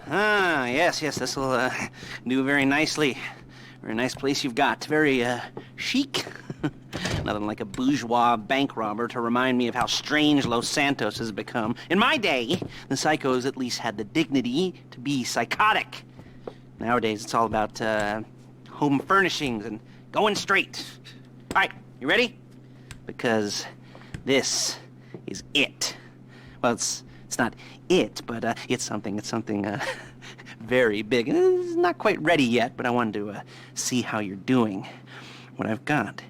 Yes, this'll do very nicely. Very nice place you've got. Very, chic. Nothing like a bourgeois bank robber to remind me of how strange Los Santos has become. In my day, the psychos at least had the dignity to be psychotic. Nowadays, it's all about, home furnishings and going straight. All right, you ready? Because this is it. Well, it's not it, but it's something very big. And it's not quite ready yet, but I wanted to see how you're doing. What I've got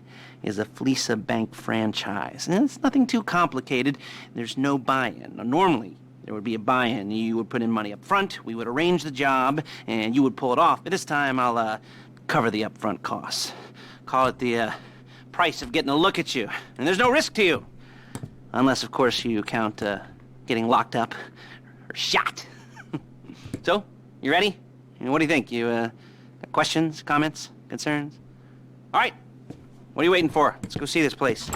is a Fleece Bank franchise. And it's nothing too complicated. There's no buy-in. Now, normally, there would be a buy-in. You would put in money up front, we would arrange the job, and you would pull it off. But this time, I'll cover the upfront costs. Call it the price of getting a look at you. And there's no risk to you. Unless, of course, you count getting locked up or shot. So, you ready? What do you think? You got questions, comments, concerns? All right. What are you waiting for? Let's go see this place.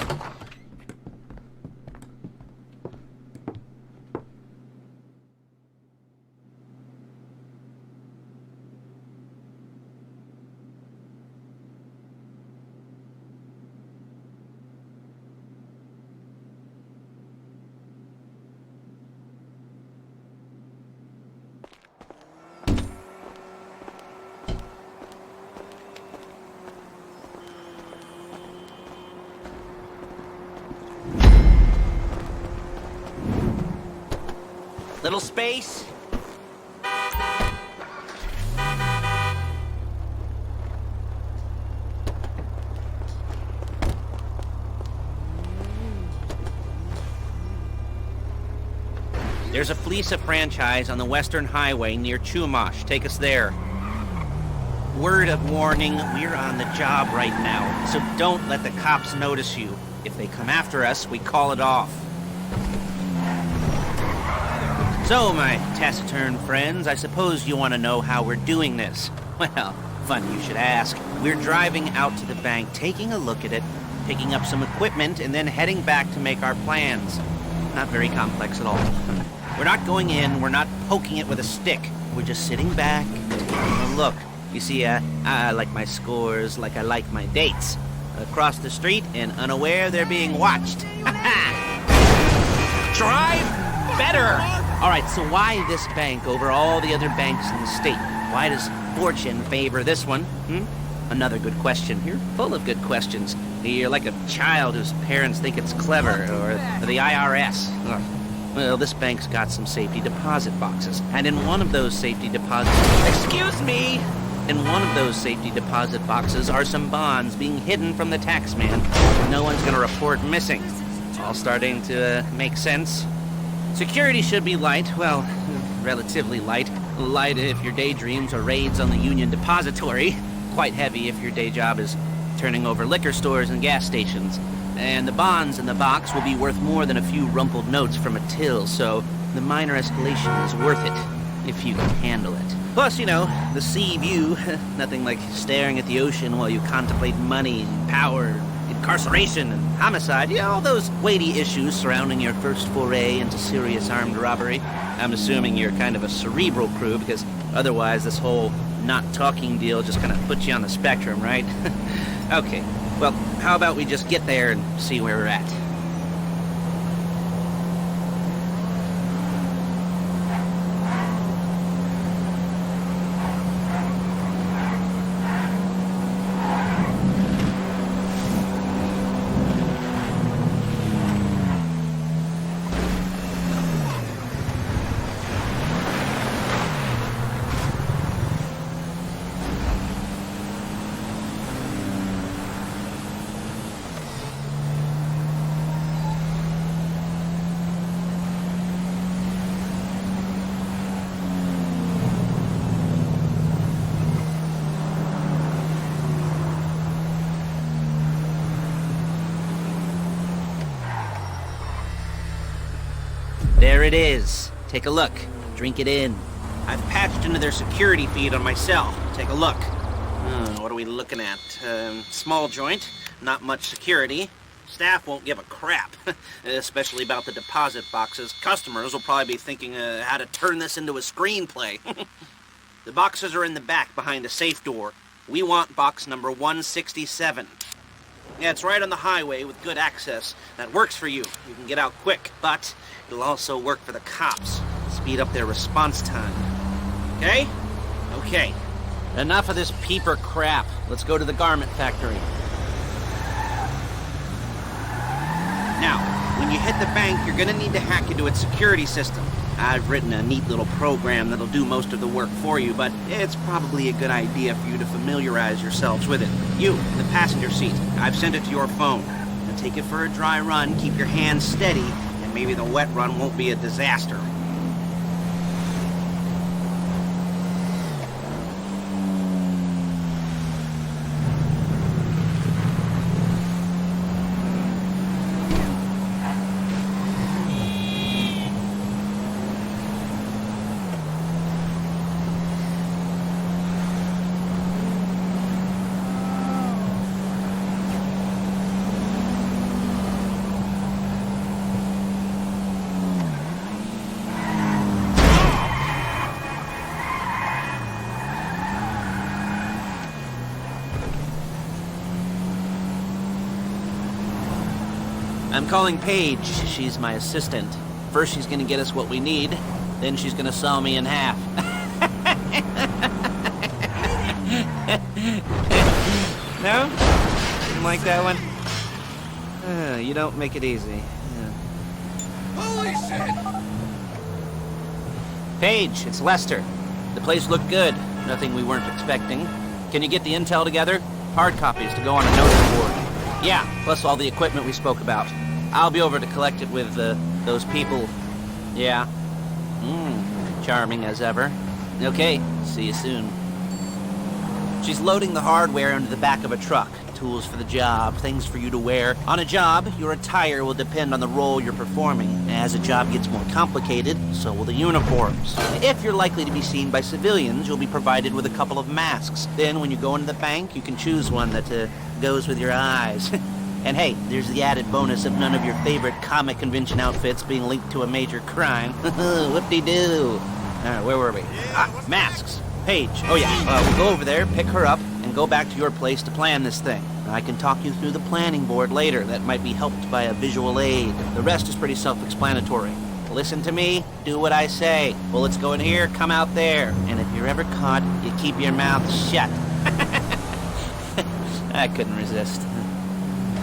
Little space. There's a Fleece franchise on the Western Highway near Chumash. Take us there. Word of warning, we're on the job right now, so don't let the cops notice you. If they come after us, we call it off. So, my taciturn friends, I suppose you want to know how we're doing this. Well, funny you should ask. We're driving out to the bank, taking a look at it, picking up some equipment, and then heading back to make our plans. Not very complex at all. We're not going in, we're not poking it with a stick. We're just sitting back, taking a look. You see, I like my scores like I like my dates. Across the street and unaware they're being watched. Drive better! All right, so why this bank over all the other banks in the state? Why does fortune favor this one? Another good question. You're full of good questions. You're like a child whose parents think it's clever, or the IRS. Ugh. Well, this bank's got some safety deposit boxes, and in one of those safety deposits... Excuse me! In one of those safety deposit boxes are some bonds being hidden from the tax man. No one's gonna report missing. It's all starting to make sense. Security should be light, well, relatively light. Light if your daydreams are raids on the Union Depository. Quite heavy if your day job is turning over liquor stores and gas stations. And the bonds in the box will be worth more than a few rumpled notes from a till, so the minor escalation is worth it, if you can handle it. Plus, you know, the sea view, nothing like staring at the ocean while you contemplate money and power, incarceration and homicide, yeah, all those weighty issues surrounding your first foray into serious armed robbery. I'm assuming you're kind of a cerebral crew, because otherwise this whole not talking deal just kind of puts you on the spectrum, right? Okay, well, how about we just get there and see where we're at? There it is. Take a look. Drink it in. I've patched into their security feed on my cell. Take a look. What are we looking at? Small joint. Not much security. Staff won't give a crap, especially about the deposit boxes. Customers will probably be thinking how to turn this into a screenplay. The boxes are in the back behind a safe door. We want box number 167. Yeah, it's right on the highway with good access. That works for you. You can get out quick, but it'll also work for the cops. Speed up their response time. Okay? Okay. Enough of this peeper crap. Let's go to the garment factory. Now, when you hit the bank, you're gonna need to hack into its security system. I've written a neat little program that'll do most of the work for you, but it's probably a good idea for you to familiarize yourselves with it. You, in the passenger seat, I've sent it to your phone. Now take it for a dry run, keep your hands steady, and maybe the wet run won't be a disaster. I'm calling Paige. She's my assistant. First she's gonna get us what we need, then she's gonna saw me in half. No? Didn't like that one? You don't make it easy. Holy shit! Paige, it's Lester. The place looked good. Nothing we weren't expecting. Can you get the intel together? Hard copies to go on a notice board. Yeah, plus all the equipment we spoke about. I'll be over to collect it with, those people. Yeah. Charming as ever. Okay, see you soon. She's loading the hardware into the back of a truck. Tools for the job, things for you to wear. On a job, your attire will depend on the role you're performing. As a job gets more complicated, so will the uniforms. If you're likely to be seen by civilians, you'll be provided with a couple of masks. Then when you go into the bank, you can choose one that, goes with your eyes. And hey, there's the added bonus of none of your favorite comic convention outfits being linked to a major crime. Whoop-de-doo. Alright, where were we? Masks. Paige. Oh yeah, we'll go over there, pick her up, and go back to your place to plan this thing. I can talk you through the planning board later. That might be helped by a visual aid. The rest is pretty self-explanatory. Listen to me, do what I say. Bullets go in here, come out there. And if you're ever caught, you keep your mouth shut. I couldn't resist.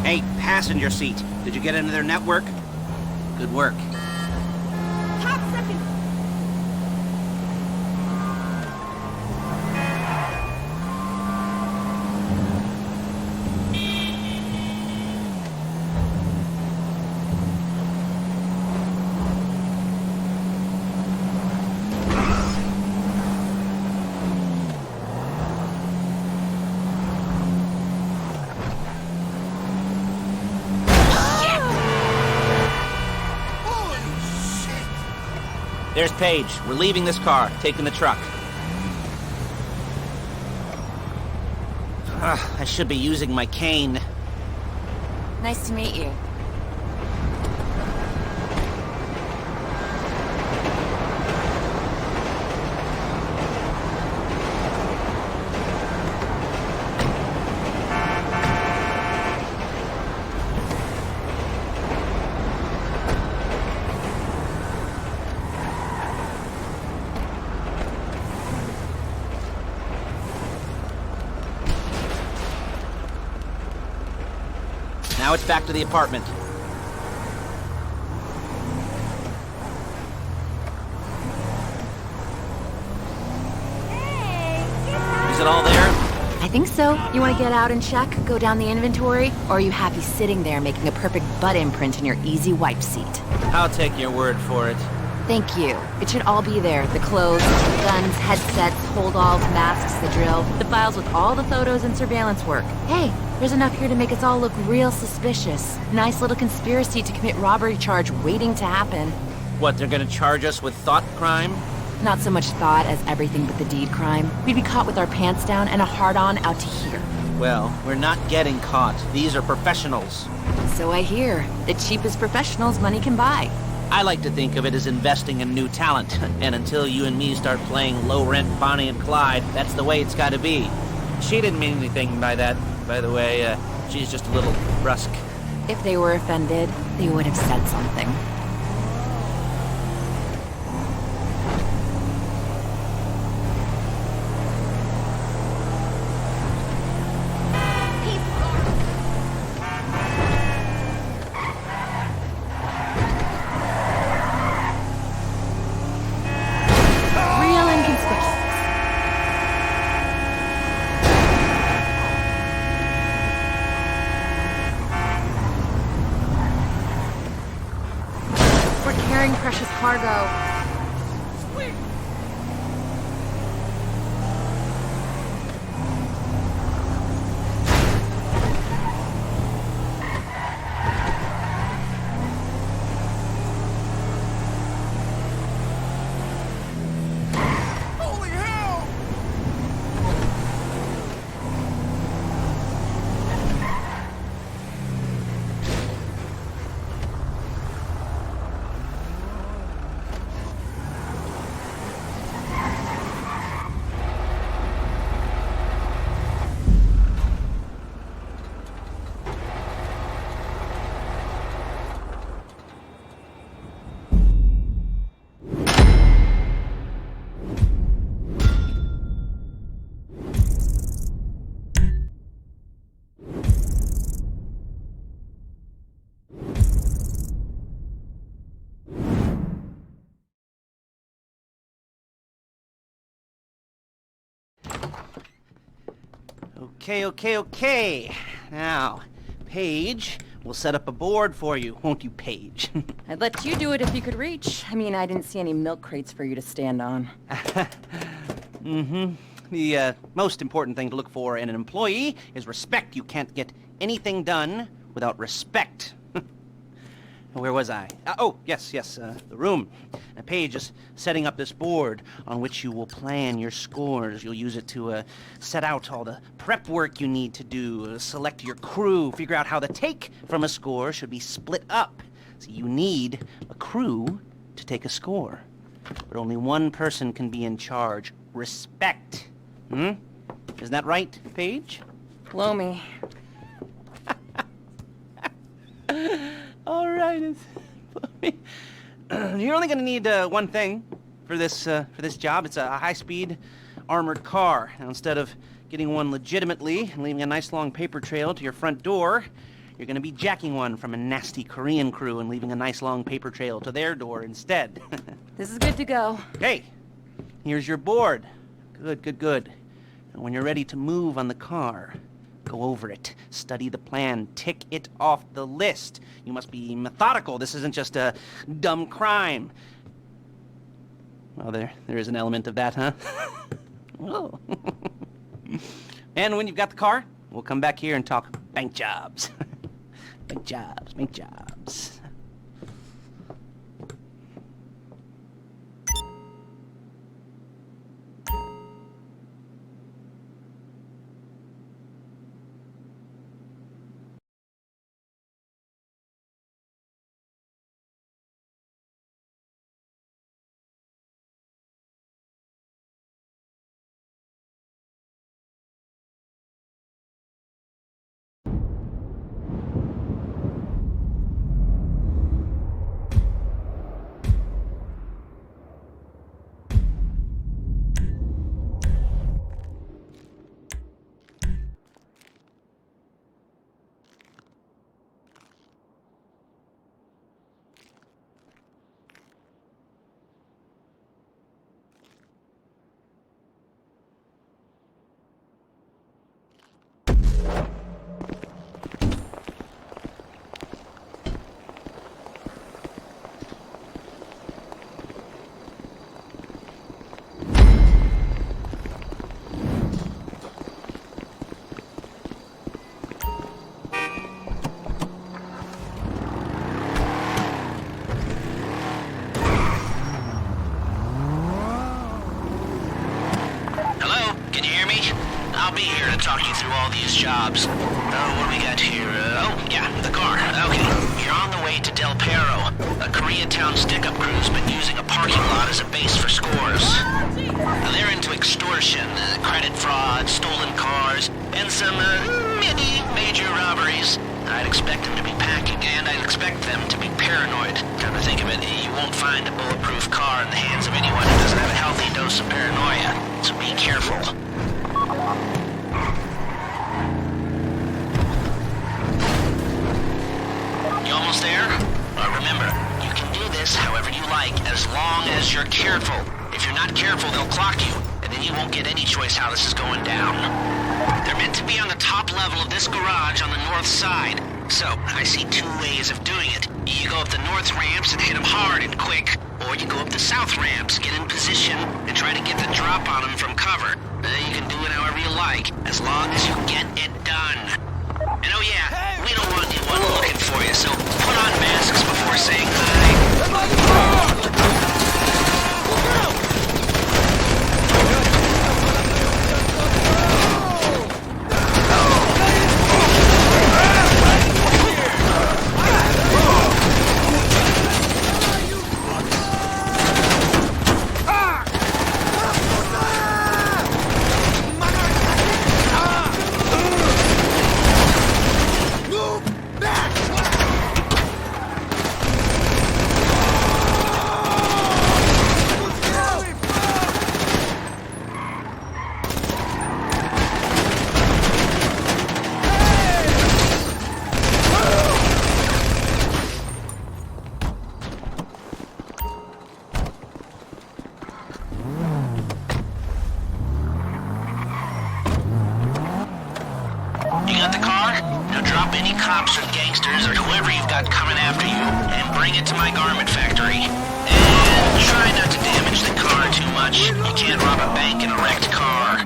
Hey, passenger seat. Did you get into their network? Good work. Top second. There's Paige. We're leaving this car, taking the truck. I should be using my cane. Nice to meet you. Now it's back to the apartment. Is it all there? I think so. You want to get out and check? Go down the inventory? Or are you happy sitting there making a perfect butt imprint in your easy wipe seat? I'll take your word for it. Thank you. It should all be there. The clothes, guns, headsets, hold-alls, masks, the drill. The files with all the photos and surveillance work. Hey, there's enough here to make us all look real suspicious. Nice little conspiracy to commit robbery charge waiting to happen. What, they're gonna charge us with thought crime? Not so much thought as everything but the deed crime. We'd be caught with our pants down and a hard-on out to here. Well, we're not getting caught. These are professionals. So I hear. The cheapest professionals money can buy. I like to think of it as investing in new talent. And until you and me start playing low-rent Bonnie and Clyde, that's the way it's gotta be. She didn't mean anything by that, by the way. She's just a little brusque. If they were offended, they would have said something. Real inconspicuous. We're carrying precious cargo. Holy hell! Okay. Now, Paige, we'll set up a board for you, won't you, Paige? I'd let you do it if you could reach. I mean, I didn't see any milk crates for you to stand on. The most important thing to look for in an employee is respect. You can't get anything done without respect. Where was I? Yes, the room. Now, Paige is setting up this board on which you will plan your scores. You'll use it to set out all the prep work you need to do, select your crew, figure out how the take from a score should be split up. So you need a crew to take a score. But only one person can be in charge. Respect. Isn't that right, Paige? Blow me. All right, you're only gonna need one thing for this job. It's a high-speed armored car. Now, instead of getting one legitimately and leaving a nice long paper trail to your front door, you're gonna be jacking one from a nasty Korean crew and leaving a nice long paper trail to their door instead. This is good to go. Okay, here's your board. Good. And when you're ready to move on the car, go over it, study the plan, tick it off the list. You must be methodical. This isn't just a dumb crime. Well, there is an element of that, huh? Oh. And when you've got the car, we'll come back here and talk bank jobs. Bank jobs. I'll be here to talk you through all these jobs. What do we got here? Yeah, the car. Okay, you're on the way to Del Perro. A Koreatown stick-up crew's been using a parking lot as a base for scores. They're into extortion, credit fraud, stolen cars, and some, major robberies. I'd expect them to be packing, and I'd expect them to be paranoid. Come to think of it, you won't find a bulletproof car in the hands of anyone who doesn't have a healthy dose of paranoia. So be careful. You almost there? Remember, you can do this however you like, as long as you're careful. If you're not careful, they'll clock you, and then you won't get any choice how this is going down. They're meant to be on the top level of this garage on the north side. So, I see two ways of doing it. You go up the north ramps and hit them hard and quick, or you go up the south ramps, get in position, and try to get the drop on them from cover. You can do it however you like, as long as you get it done. And oh yeah, we don't want anyone looking for you, so put on masks before saying hi. Cops or gangsters or whoever you've got coming after you, and bring it to my garment factory. And try not to damage the car too much. You can't rob a bank in a wrecked car.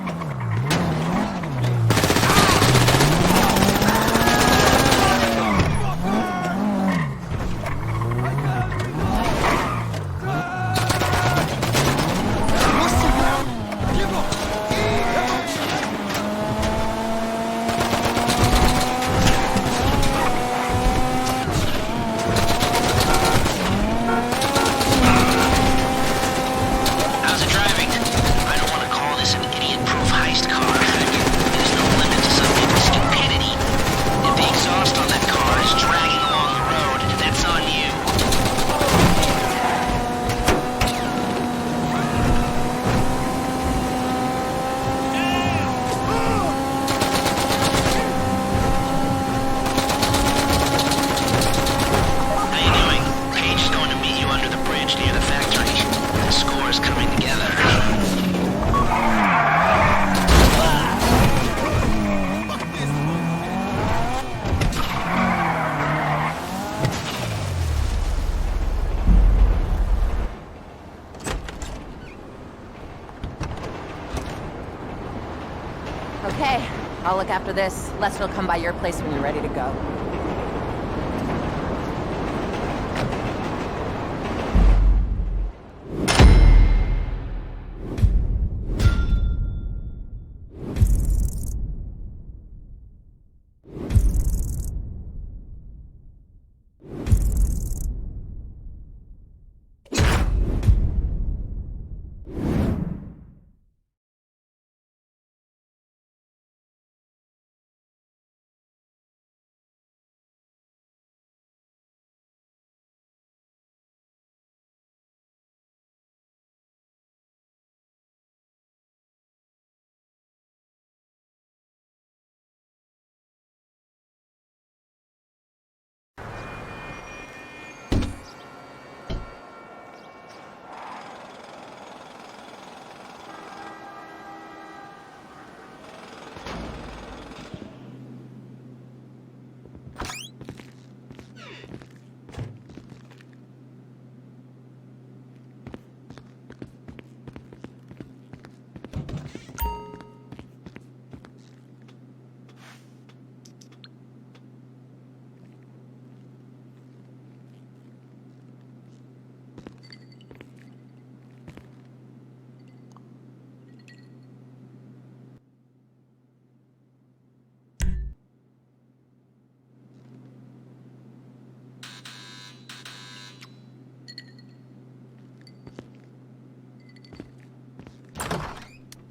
Okay, I'll look after this. Lester will come by your place when you're ready to go.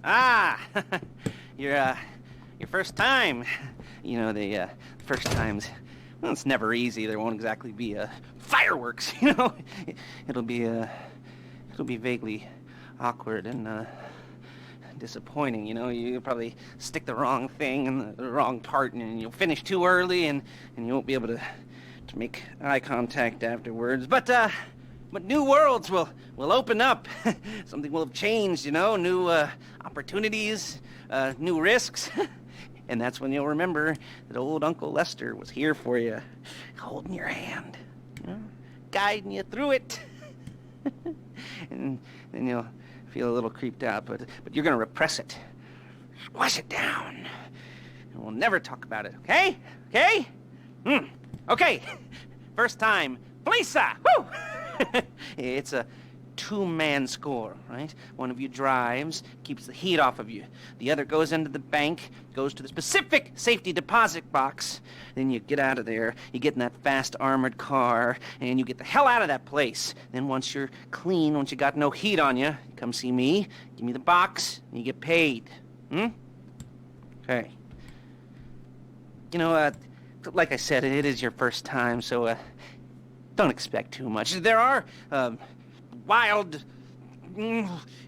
Ah, your first time. You know, the first times, well, it's never easy. There won't exactly be fireworks, you know. It'll be vaguely awkward and disappointing, you know. You'll probably stick the wrong thing in the wrong part, and you'll finish too early, and you won't be able to make eye contact afterwards. But new worlds will open up. Something will have changed, you know. New opportunities, new risks. And that's when you'll remember that old Uncle Lester was here for you, holding your hand, you know, guiding you through it. And then you'll feel a little creeped out, but you're gonna repress it, squash it down, and we'll never talk about it. Okay? Okay? Okay. First time, Lisa. Woo! It's a two-man score, right? One of you drives, keeps the heat off of you. The other goes into the bank, goes to the specific safety deposit box. Then you get out of there, you get in that fast armored car, and you get the hell out of that place. Then once you're clean, once you got no heat on you, come see me, give me the box, and you get paid. Okay. You know, like I said, it is your first time, so don't expect too much. There are wild,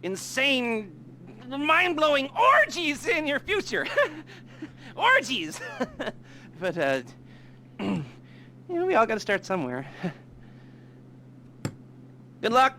insane, mind-blowing orgies in your future. Orgies! But, you know, we all gotta start somewhere. Good luck!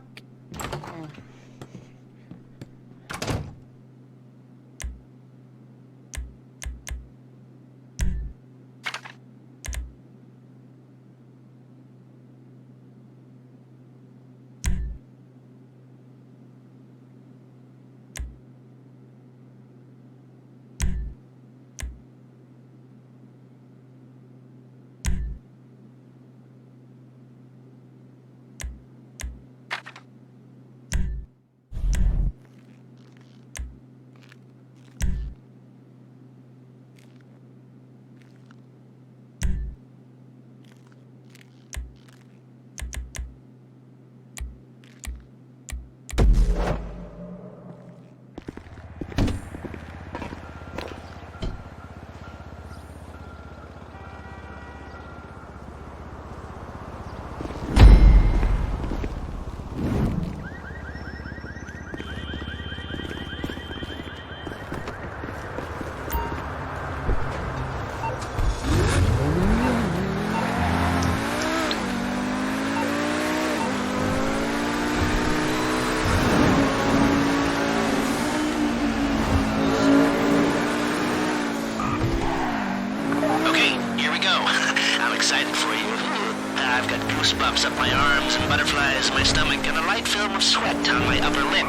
Bumps up my arms and butterflies in my stomach and a light film of sweat on my upper lip.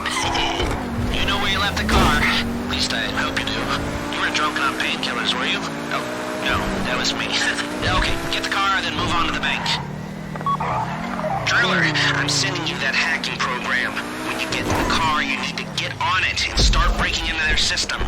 You know where you left the car? At least I hope you do. You weren't drunk on painkillers, were you? Oh, no, that was me. Okay, get the car, then move on to the bank. Driller, I'm sending you that hacking program. When you get in the car, you need to get on it and start breaking into their system.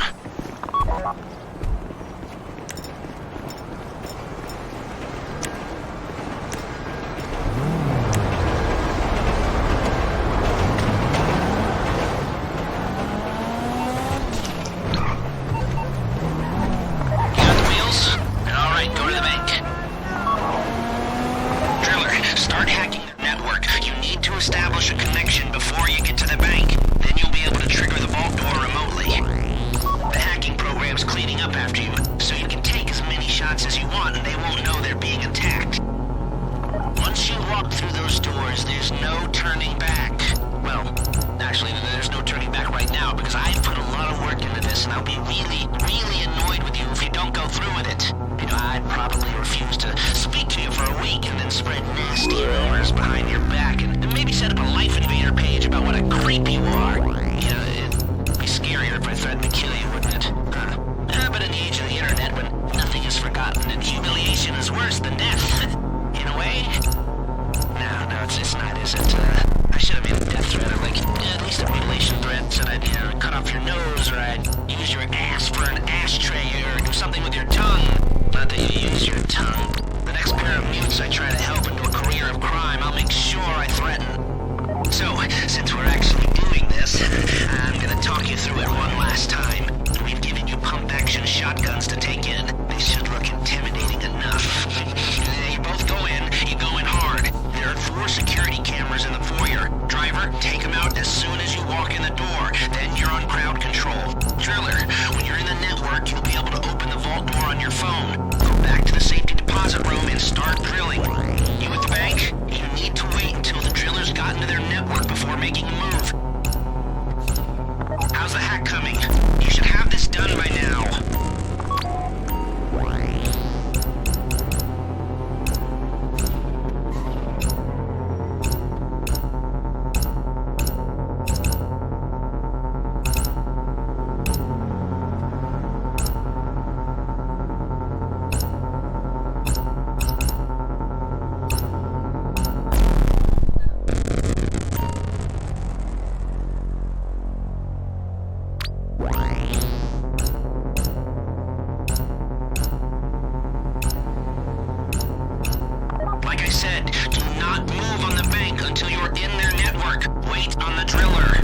Establish a connection before you get to the bank. Then you'll be able to trigger the vault door remotely. The hacking program's cleaning up after you, so you can take as many shots as you want and they won't know they're being attacked. Once you walk through those doors, there's no turning back. Well, actually, there's no turning back right now because I've put a lot of work into this and I'll be really, really annoyed with you if you don't go through with it. You know, I'd probably refuse to speak to you for a week and then spread nasty rumors behind your back and maybe set up a Life Invader page about what a creep you are. You know, it'd be scarier if I threatened to kill you, wouldn't it? But in the age of the internet, when nothing is forgotten and humiliation is worse than death, in a way. No, it's not, is it? I should have made a death threat, or like, at least a mutilation threat, said I'd, cut off your nose, or I'd use your ass for an ashtray, or do something with your tongue. Not that you use your tongue. The next pair of mutes I try to help into a career of crime, I'll make sure I threaten. So, since we're actually doing this, I'm gonna talk you through it one last last time. We've given you pump-action shotguns to take in. They should look intimidating enough. You both go in. You go in hard. There are 4 security cameras in the foyer. Driver, take them out as soon as you walk in the door. Then you're on crowd control. Driller, when you're in the network, you'll be able to open the vault door on your phone. Go back to the safety deposit room and start drilling. You at the bank? You need to wait until the driller's gotten to their network before making a move. How's the hack coming? You should have this done by now. Like I said, do not move on the bank until you're in their network. Wait on the driller.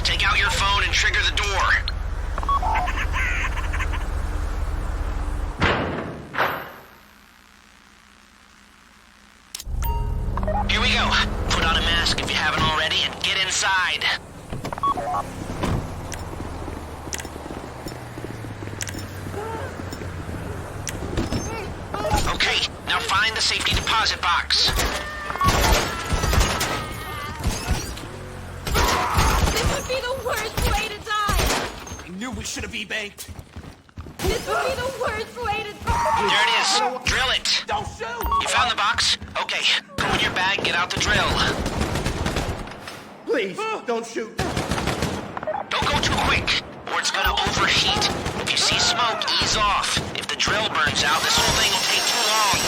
Take out your phone and trigger the door. Here we go. Put on a mask if you haven't already and get inside. find the safety deposit box. This would be the worst way to die! I knew we should have e-banked. This would be the worst way to There it is. Drill it. Don't shoot! You found the box? Okay. Go in your bag, get out the drill. Please, don't shoot. Don't go too quick, or it's gonna overheat. If you see smoke, ease off. If the drill burns out, this whole thing will take too long.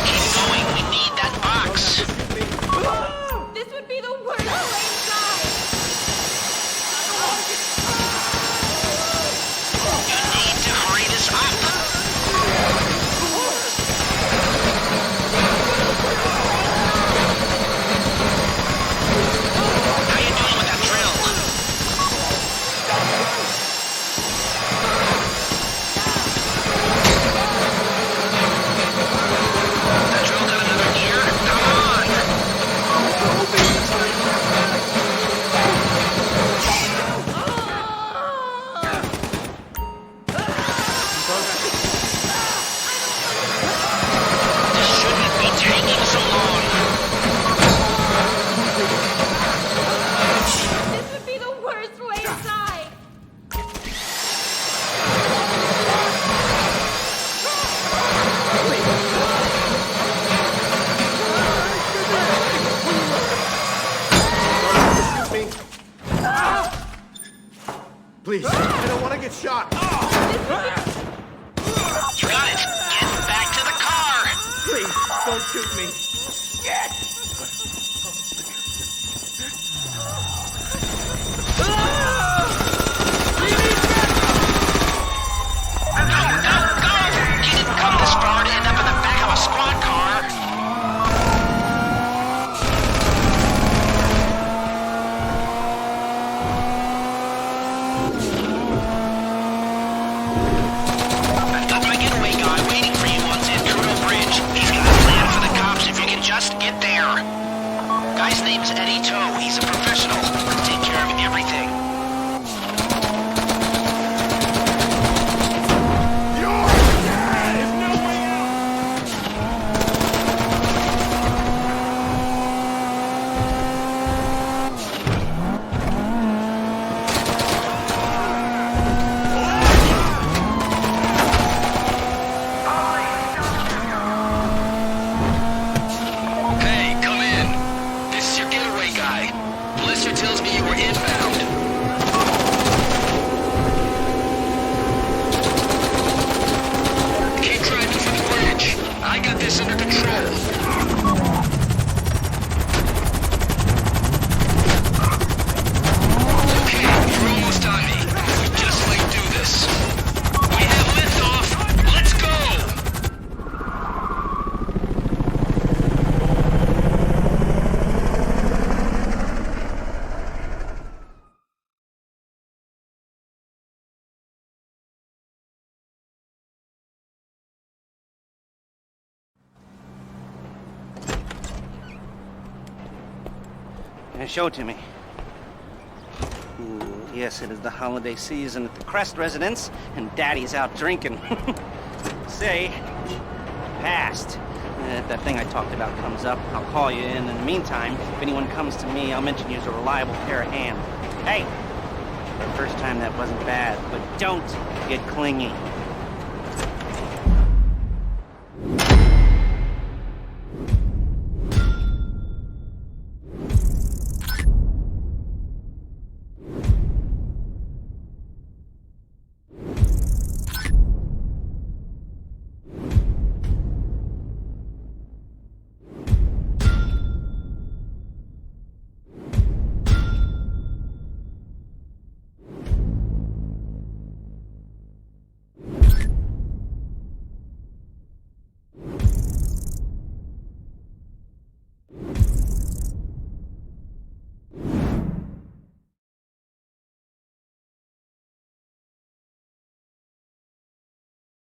Keep going, we need that box. This would be the worst way to die! You need to hurry this up. How you doing with that drill? That drill got another ear? Come on! This shouldn't be taking so long. This would be the worst way to die! Shoot me. Please, I don't want to get shot. You got it. Get back to the car. Please, don't shoot me. Go, go, go! You didn't come this far to end up in the back of a squad car. I've got my getaway guy waiting for you on Zancuro Bridge. He's got a plan for the cops if you can just get there. Guy's name's Eddie Toe. He's a professional. He'll take care of everything. There's no way out. Hey, come in. This is your getaway guy. Blister tells me you were inbound. Keep driving for the bridge. I got this under control. Okay, you're almost on me. We just might do this. We have liftoff. Let's go. Show it to me. Ooh, yes, it is the holiday season at the Crest residence, and Daddy's out drinking. Say, passed. If that thing I talked about comes up, I'll call you in. In the meantime, if anyone comes to me, I'll mention you as a reliable pair of hands. Hey, for the first time that wasn't bad, but don't get clingy.